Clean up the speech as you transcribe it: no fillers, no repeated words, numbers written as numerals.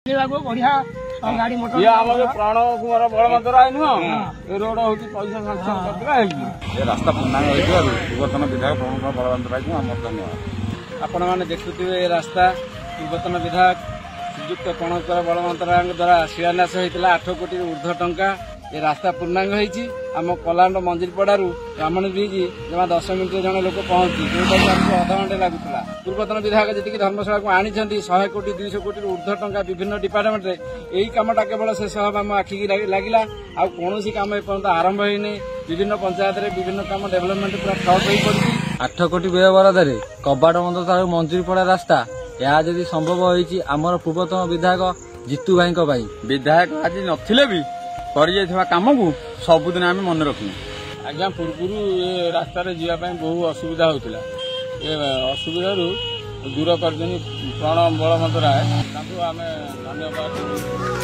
बढ़िया गाड़ी मोटर प्राण कुमार बलवंतराय नुह ए रोड हूँ पैसा सांसन कर रास्ता पूर्णांग पूर्वतन विधायक प्रमुख बलवंतराय को आम धन्यवाद। आपण मैंने देखुवे रास्ता पूर्वतन विधायक श्रीजुक्त प्रणकर बलवंतराय द्वारा शिलान्यास होता 8 कोटी ऊर्ध्व टंका ये रास्ता पूर्णांग होती आम कलांड मंजिलपड़ू ब्राह्मणी ब्रिज जमा 10 मिनिट जन लोक पहुंची जो अध घंटे लगुला। पूर्वतन विधायक जी धर्मशाला को आनी 100 कोटी 200 कोटी ऊर्ध्व टंका विभिन्न डिपार्टमेंट रे यही कामटा केवल शेष हम आखिक लगिला आ कौन कम एपर्यंत आरंभ होनी विभिन्न पंचायत रे विभिन्न कम डेभलपमेंट पूरा ठप हो पड़ी 8 कोटी व्यय बरादे कबाट बंद तार मंजिलपड़ा रास्ता या जदि संभव होती आमर पूर्वतन विधायक जीतू भाई विधायक आज नथिले भी कम को सबुदिन आम मन रखू। आज्ञा पूर्व ये रास्तार जावाई बहु असुविधा होता ये असुविधा दूर कर प्रणव बलवंतराय आम धन्यवाद।